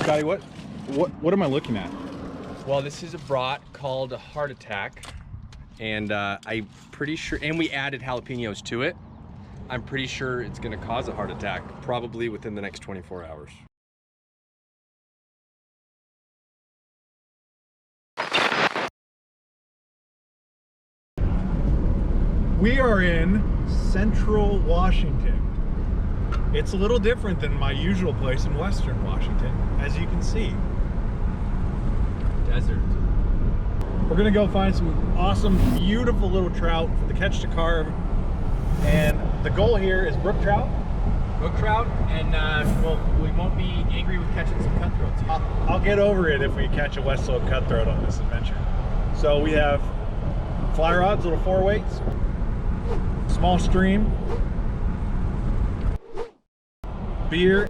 Scotty, what am I looking at? Well, this is a brat called a Heart Attack, and I'm pretty sure, and we added jalapenos to it. I'm pretty sure it's gonna cause a heart attack, probably within the next 24 hours. We are in Central Washington. It's a little different than my usual place in Western Washington, as you can see. Desert. We're gonna go find some awesome, beautiful little trout for the Catch-2-Carve. And the goal here is brook trout. Brook trout, and we won't be angry with catching some cutthroats here. I'll get over it if we catch a Westslope Cutthroat on this adventure. So we have fly rods, little 4-weights, small stream, beer,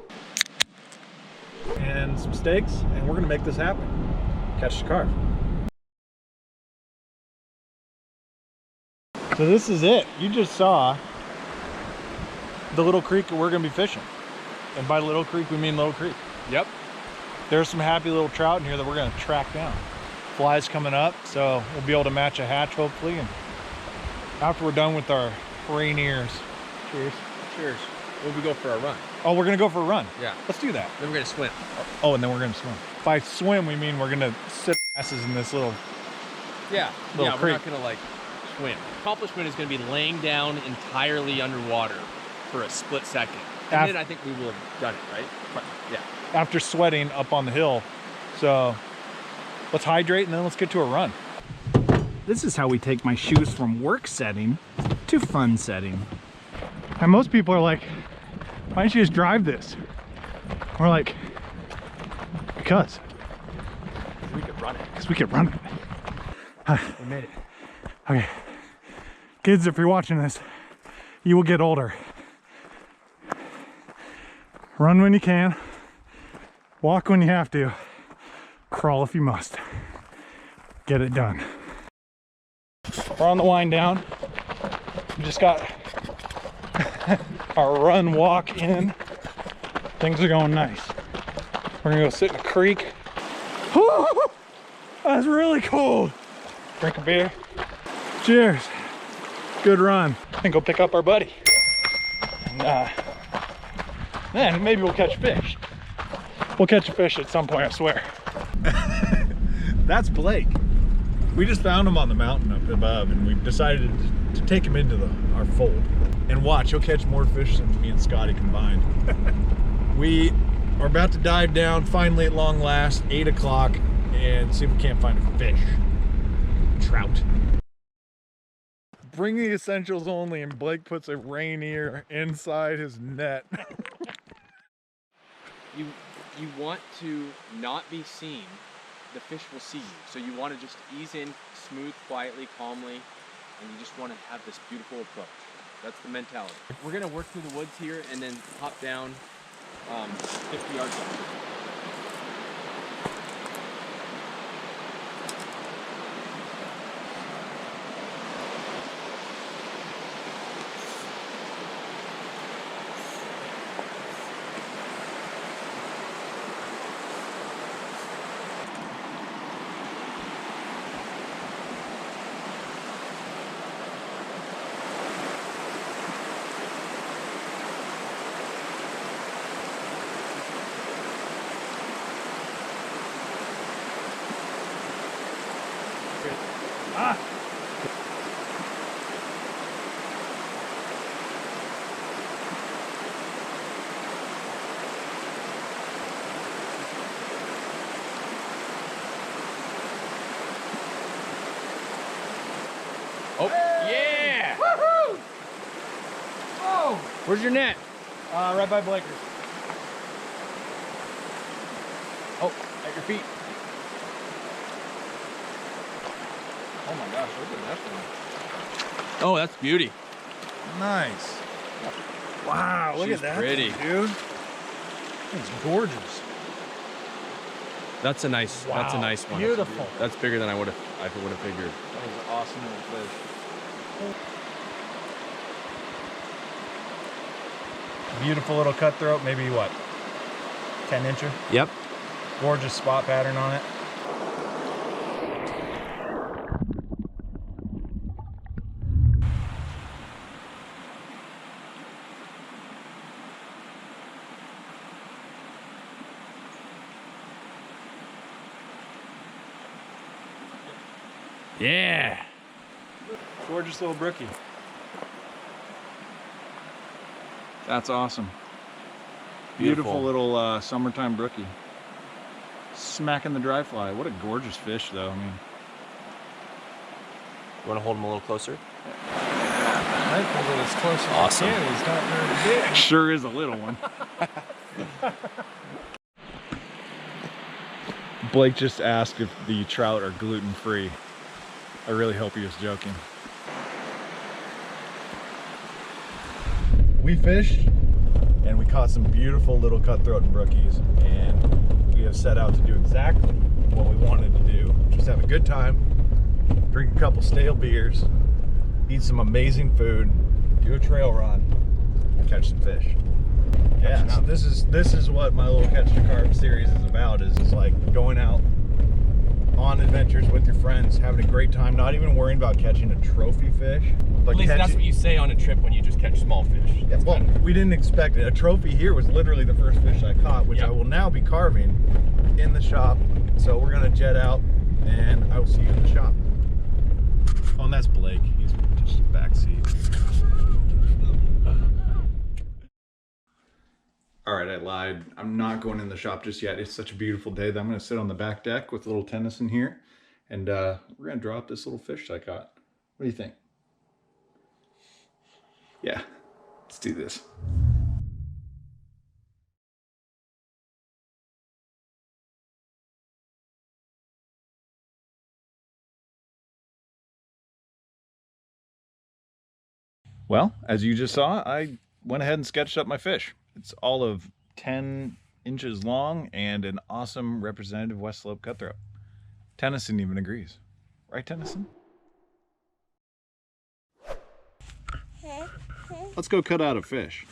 and some steaks, and we're gonna make this happen. Catch-2-Carve. So this is it. You just saw the little creek that we're gonna be fishing. And by little creek, we mean Little Creek. Yep. There's some happy little trout in here that we're gonna track down. Flies coming up, so we'll be able to match a hatch hopefully. And after we're done with our rainiers, cheers. Cheers. When we go for a run. Oh, we're gonna go for a run. Yeah. Let's do that. Then we're gonna swim. Oh, and then we're gonna swim. By swim, we mean we're gonna sit asses in this little Yeah. Little We're creek. not gonna like swim. Accomplishment is gonna be laying down entirely underwater for a split second. And then I think we will have done it, right? Yeah. after sweating up on the hill. So let's hydrate and then let's get to a run. This is how we take my shoes from work setting to fun setting. And most people are like, why don't you just drive this? We're like, because We could run it. we could run it. We made it. Okay, kids, if you're watching this, you will get older. Run when you can, walk when you have to, crawl if you must. Get it done. We're on the wind down. We just got our run walk in. Things are going nice. We're gonna go sit in a creek. Woo! That's really cold. Drink a beer. Cheers. Good run. And go pick up our buddy. And then maybe we'll catch fish. We'll catch a fish at some point, I swear. That's Blake. We just found him on the mountain up above, and we decided to take him into our fold. And watch, he'll catch more fish than me and Scotty combined. We are about to dive down, finally at long last, 8 o'clock, and see if we can't find a fish. Trout. Bring the essentials only, and Blake puts a rainier inside his net. You want to not be seen. The fish will see you. So you want to just ease in, smooth, quietly, calmly, and you just want to have this beautiful approach. That's the mentality. We're gonna work through the woods here and then hop down 50 yards up. Ah! Oh, yeah! Woohoo! Oh! Where's your net? Right by Blaker's. Oh, at your feet. Oh my gosh, look at that thing. Oh, that's beauty. Nice. Wow, look She's at that pretty. thing, dude. It's gorgeous. That's a nice. That's a Wow, nice one. beautiful. That's bigger than I would have figured. That was an awesome little fish. Beautiful little cutthroat, maybe what, 10 incher? Yep. Gorgeous spot pattern on it. Yeah. Gorgeous little brookie. That's awesome. Beautiful little summertime brookie. Smacking the dry fly. What a gorgeous fish, though. I mean, You want to hold him a little closer? I think as close as Awesome. I can. He's not very big. Sure is a little one. Blake just asked if the trout are gluten-free. I really hope he was joking. We fished and we caught some beautiful little cutthroat and brookies, and we have set out to do exactly what we wanted to do. Just have a good time, drink a couple stale beers, eat some amazing food, do a trail run, and catch some fish. Yeah, so this is what my little Catch-2-Carve series is about, is like going out on adventures with your friends, having a great time, not even worrying about catching a trophy fish. But At least that's what you say on a trip when you just catch small fish. Yeah, well, we didn't expect it. A trophy here was literally the first fish I caught, which I will now be carving in the shop. So we're gonna jet out, and I will see you in the shop. Oh, and that's Blake. He's just back seat. All right, I lied. I'm not going in the shop just yet. It's such a beautiful day that I'm gonna sit on the back deck with a little Tennyson here, and we're gonna drop this little fish I caught. What do you think? Yeah, let's do this. Well, as you just saw, I went ahead and sketched up my fish. It's all of 10 inches long and an awesome representative Westslope Cutthroat. Tennyson even agrees. Right, Tennyson? Let's go cut out a fish.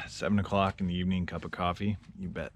7 o'clock in the evening, cup of coffee, you bet.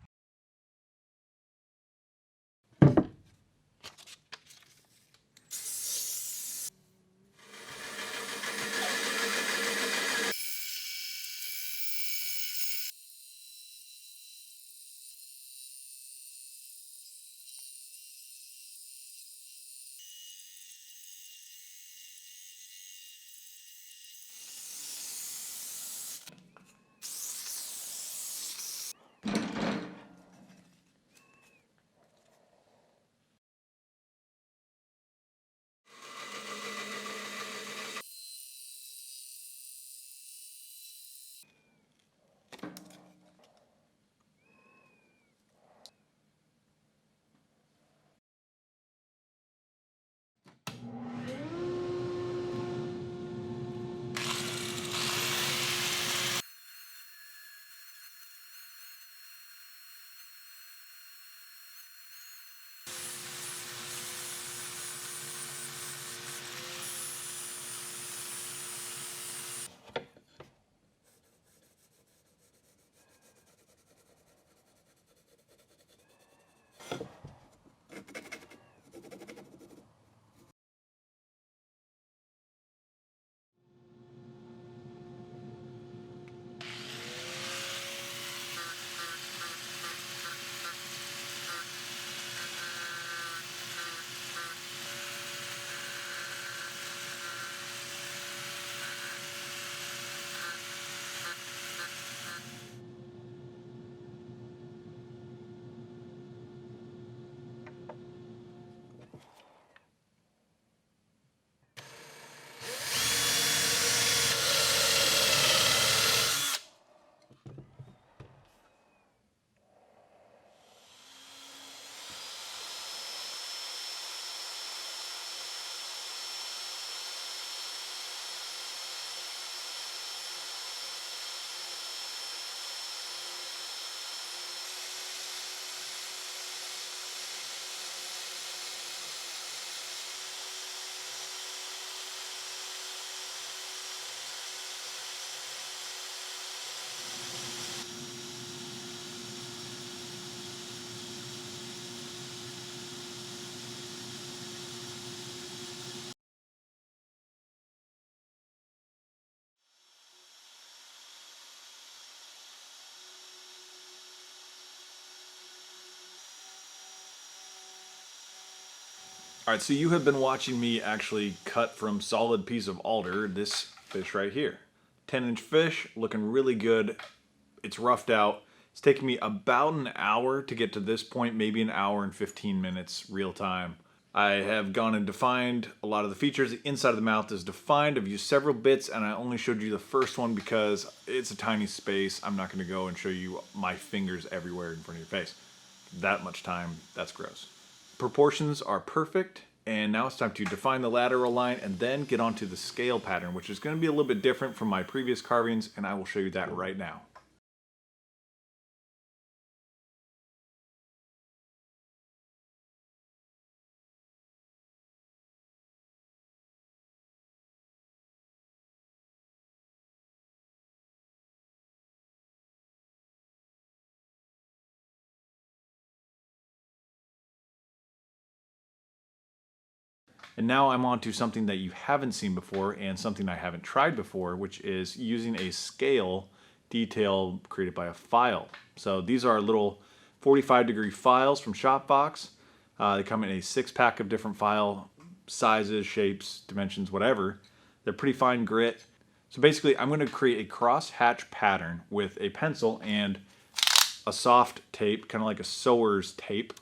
All right, so you have been watching me actually cut from solid piece of alder this fish right here. 10-inch fish, looking really good. It's roughed out. It's taken me about an hour to get to this point, maybe an hour and 15 minutes real time. I have gone and defined a lot of the features. The inside of the mouth is defined. I've used several bits, and I only showed you the first one because it's a tiny space. I'm not going to go and show you my fingers everywhere in front of your face. That much time, that's gross. Proportions are perfect, and now it's time to define the lateral line and then get onto the scale pattern, which is going to be a little bit different from my previous carvings, and I will show you that right now. And now I'm on to something that you haven't seen before and something I haven't tried before, which is using a scale detail created by a file. So these are little 45-degree files from Shopbox. They come in a 6-pack of different file sizes, shapes, dimensions, whatever. They're pretty fine grit. So basically I'm going to create a cross-hatch pattern with a pencil and a soft tape, kind of like a sewer's tape,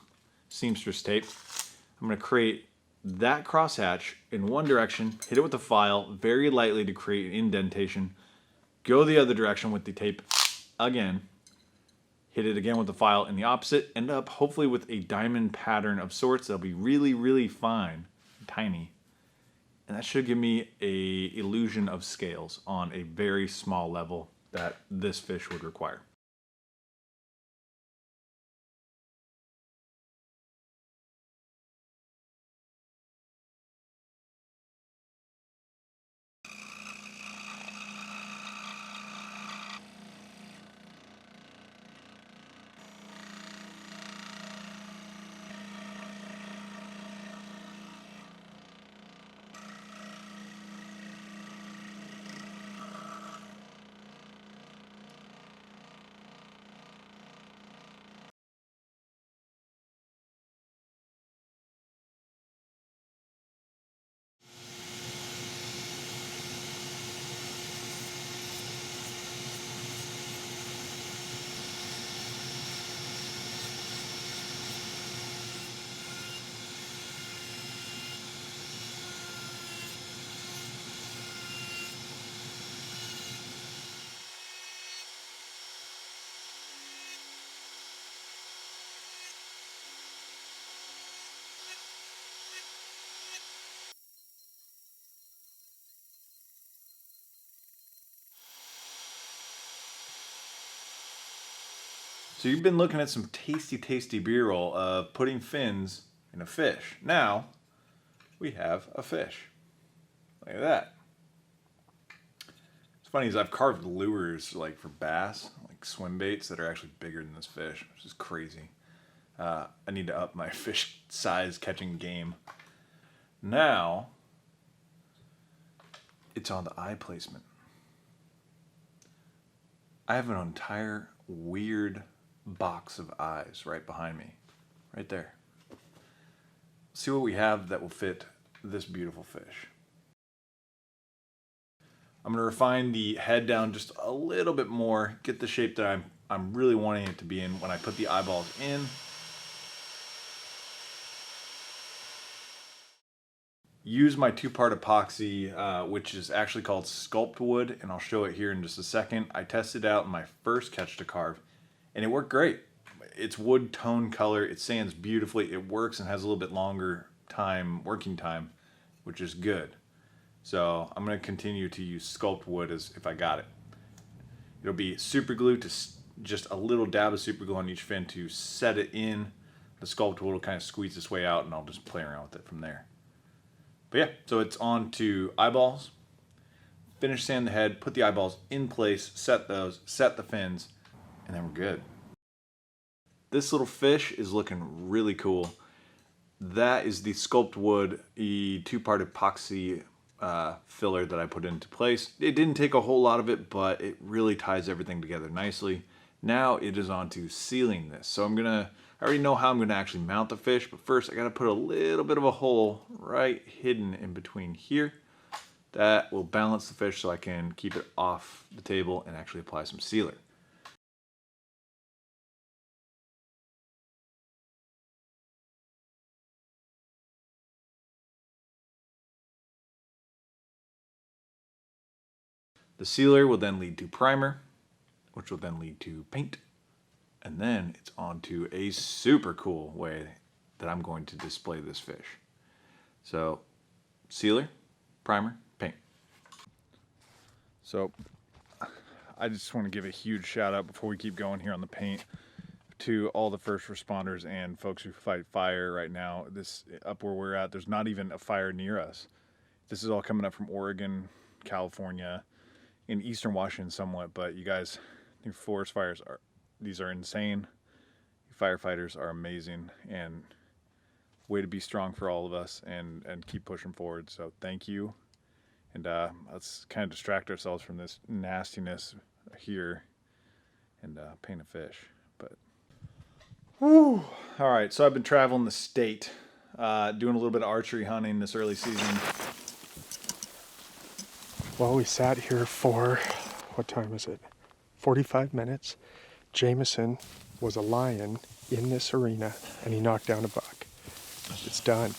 seamstress tape. I'm going to create that crosshatch in one direction, hit it with the file very lightly to create an indentation, go the other direction with the tape again, hit it again with the file in the opposite, end up hopefully with a diamond pattern of sorts that'll be really, really fine, tiny. And that should give me an illusion of scales on a very small level that this fish would require. So you've been looking at some tasty, tasty B-roll of putting fins in a fish. Now, we have a fish. Look at that. It's funny is I've carved lures like for bass, like swim baits that are actually bigger than this fish, which is crazy. I need to up my fish size catching game. Now, it's on the eye placement. I have an entire weird box of eyes right behind me, right there. See what we have that will fit this beautiful fish. I'm going to refine the head down just a little bit more, get the shape that I'm really wanting it to be in when I put the eyeballs in. Use my 2-part epoxy, which is actually called sculpt wood, and I'll show it here in just a second. I tested it out in my first Catch-2-Carve, and it worked great. It's wood tone color, it sands beautifully, it works and has a little bit longer working time, which is good. So I'm going to continue to use sculpt wood as if I got it. It'll be super glue, to just a little dab of super glue on each fin to set it in. The sculpt wood will kind of squeeze this way out, and I'll just play around with it from there. But yeah, so it's on to eyeballs. Finish sand the head, put the eyeballs in place, set those, set the fins, and then we're good. This little fish is looking really cool. That is the sculpt wood, the 2-part epoxy filler that I put into place. It didn't take a whole lot of it, but it really ties everything together nicely. Now it is on to sealing this. So I'm gonna I already know how I'm going to actually mount the fish, but first I got to put a little bit of a hole right hidden in between here. That will balance the fish so I can keep it off the table and actually apply some sealer. The sealer will then lead to primer, which will then lead to paint. And then it's on to a super cool way that I'm going to display this fish. So, sealer, primer, paint. So, I just want to give a huge shout out before we keep going here on the paint to all the first responders and folks who fight fire right now. This, up where we're at, there's not even a fire near us. This is all coming up from Oregon, California, in eastern Washington somewhat, but you guys, these forest fires these are insane. Firefighters are amazing, and way to be strong for all of us and keep pushing forward. So thank you. And let's kind of distract ourselves from this nastiness here and paint a fish. But whew. All right, so I've been traveling the state, doing a little bit of archery hunting this early season. Well, we sat here for, what time is it? 45 minutes. Jameson was a lion in this arena, and he knocked down a buck. It's done.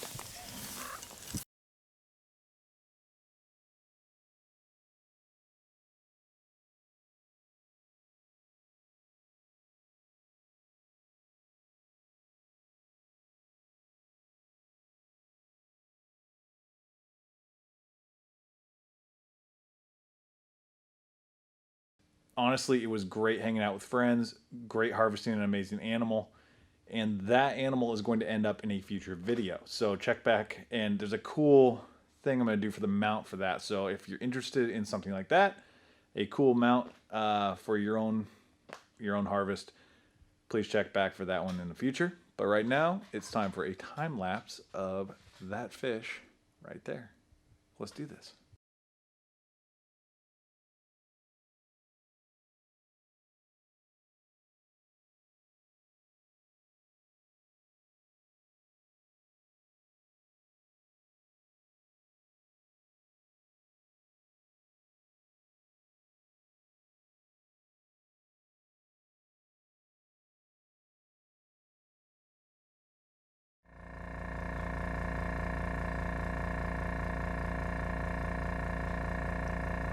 Honestly, it was great hanging out with friends, great harvesting an amazing animal, and that animal is going to end up in a future video. So check back, and there's a cool thing I'm going to do for the mount for that. So if you're interested in something like that, a cool mount for your own harvest, please check back for that one in the future. But right now, it's time for a time lapse of that fish right there. Let's do this.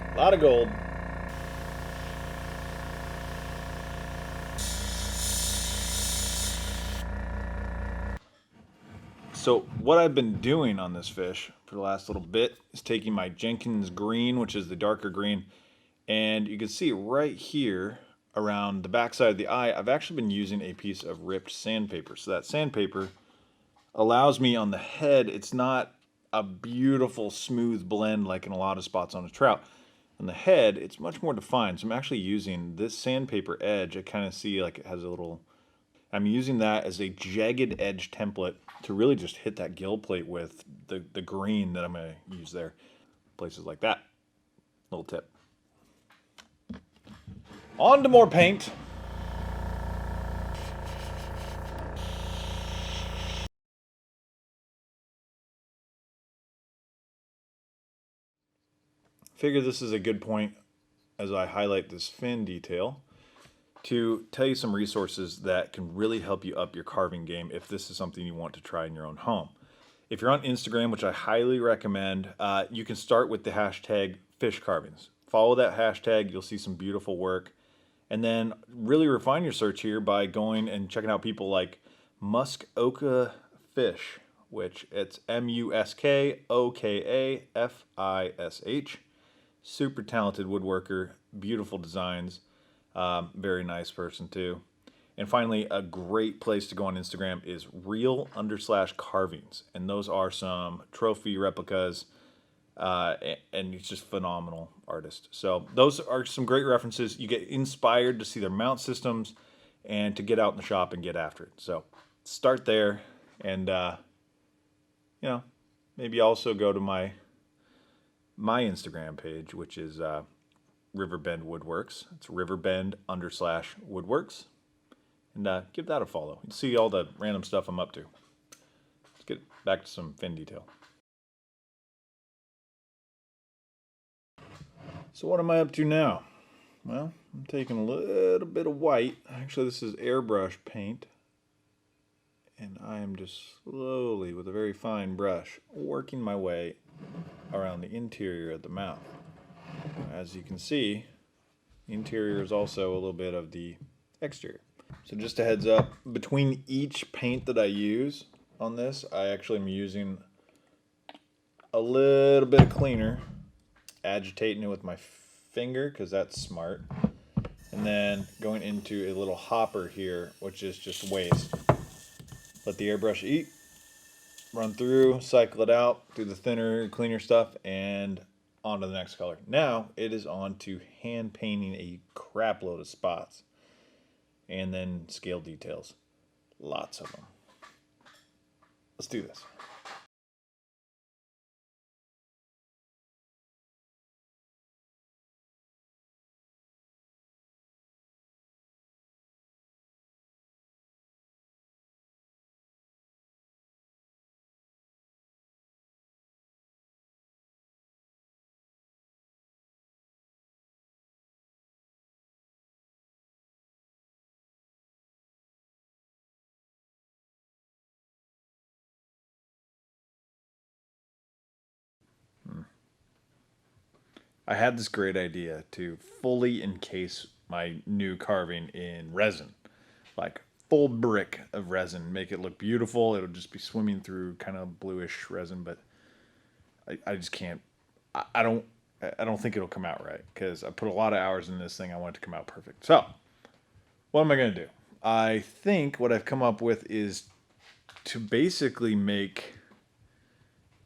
A lot of gold. So what I've been doing on this fish for the last little bit is taking my Jenkins green, which is the darker green, and you can see right here around the backside of the eye, I've actually been using a piece of ripped sandpaper. So that sandpaper allows me on the head, it's not a beautiful smooth blend like in a lot of spots on a trout. On the head, it's much more defined. So I'm actually using this sandpaper edge. I kind of see like it has a little, I'm using that as a jagged edge template to really just hit that gill plate with the green that I'm going to use there. Places like that. Little tip. On to more paint. Figure this is a good point as I highlight this fin detail to tell you some resources that can really help you up your carving game if this is something you want to try in your own home. If you're on Instagram, which I highly recommend, you can start with the hashtag fish carvings. Follow that hashtag, you'll see some beautiful work. And then really refine your search here by going and checking out people like Muskoka Fish, which it's Muskokafish. Super talented woodworker, beautiful designs, very nice person too. And finally, a great place to go on Instagram is real_carvings. And those are some trophy replicas, and he's just phenomenal artist. So those are some great references. You get inspired to see their mount systems and to get out in the shop and get after it. So start there, and you know, maybe also go to my Instagram page, which is Riverbend Woodworks. It's Riverbend_Woodworks. and give that a follow. You'll see all the random stuff I'm up to. Let's get back to some fin detail. So what am I up to now? Well, I'm taking a little bit of white. Actually, this is airbrush paint. And I am just slowly, with a very fine brush, working my way around the interior of the mouth. As you can see, the interior is also a little bit of the exterior. So just a heads up, between each paint that I use on this, I actually am using a little bit of cleaner, agitating it with my finger, because that's smart. And then going into a little hopper here, which is just waste. Let the airbrush eat, run through, cycle it out, do the thinner, cleaner stuff, and on to the next color. Now it is on to hand painting a crap load of spots. And then scale details. Lots of them. Let's do this. I had this great idea to fully encase my new carving in resin. Like full brick of resin. Make it look beautiful. It'll just be swimming through kind of bluish resin, but I just can't. I don't think it'll come out right, because I put a lot of hours in this thing. I want it to come out perfect. So, what am I going to do? I think what I've come up with is to basically make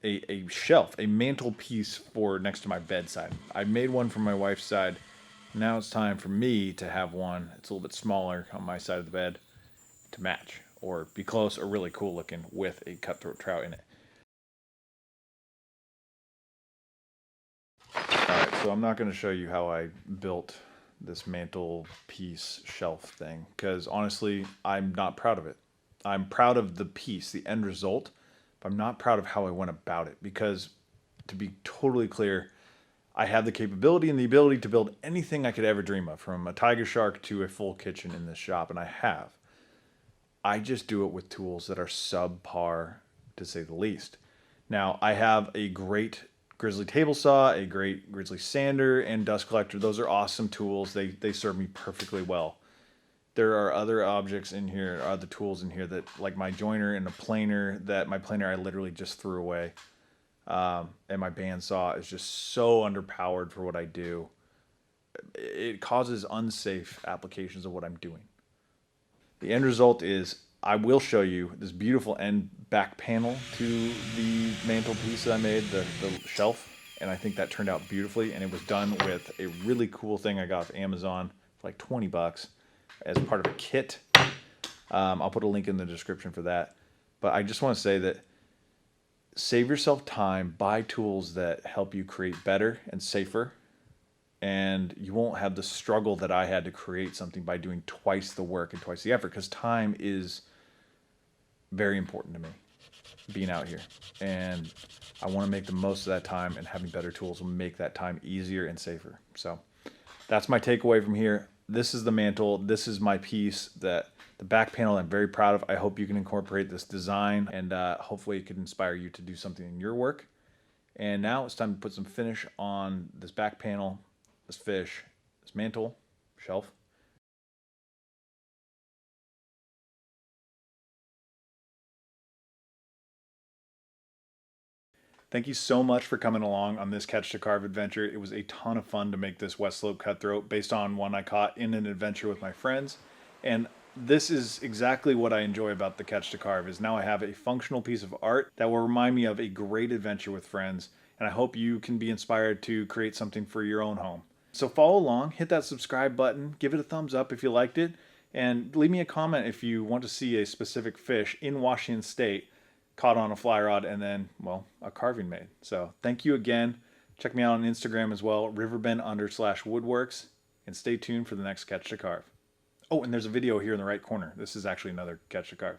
a shelf, a mantelpiece for next to my bedside. I made one for my wife's side. Now it's time for me to have one. It's a little bit smaller on my side of the bed to match or be close or really cool looking with a cutthroat trout in it. Alright, so I'm not going to show you how I built this mantelpiece shelf thing, because honestly, I'm not proud of it. I'm proud of the piece, the end result, but I'm not proud of how I went about it, because to be totally clear, I have the capability and the ability to build anything I could ever dream of, from a tiger shark to a full kitchen in this shop, and I have. I just do it with tools that are subpar, to say the least. Now, I have a great grizzly table saw, a great grizzly sander, and dust collector. Those are awesome tools. They serve me perfectly well. There are other objects in here, other tools in here that, like my joiner and a planer, that my planer I literally just threw away. And my bandsaw is just so underpowered for what I do. It causes unsafe applications of what I'm doing. The end result is I will show you this beautiful end back panel to the mantelpiece that I made, the shelf. And I think that turned out beautifully. And it was done with a really cool thing I got off Amazon for like 20 bucks. As part of a kit. I'll put a link in the description for that. But I just want to say that save yourself time, buy tools that help you create better and safer, and you won't have the struggle that I had to create something by doing twice the work and twice the effort, because time is very important to me, being out here. And I want to make the most of that time, and having better tools will make that time easier and safer. So that's my takeaway from here. This is the mantle. This is my piece, that the back panel I'm very proud of. I hope you can incorporate this design, and hopefully it can inspire you to do something in your work. And now it's time to put some finish on this back panel, this fish, this mantle, shelf. Thank you so much for coming along on this Catch-to-Carve adventure. It was a ton of fun to make this Westslope Cutthroat based on one I caught in an adventure with my friends. And this is exactly what I enjoy about the Catch-to-Carve, is now I have a functional piece of art that will remind me of a great adventure with friends. And I hope you can be inspired to create something for your own home. So follow along, hit that subscribe button, give it a thumbs up if you liked it, and leave me a comment if you want to see a specific fish in Washington State caught on a fly rod and then, well, a carving made. So thank you again. Check me out on Instagram as well, riverbend_woodworks, and stay tuned for the next Catch to Carve. Oh, and there's a video here in the right corner. This is actually another Catch-2-Carve.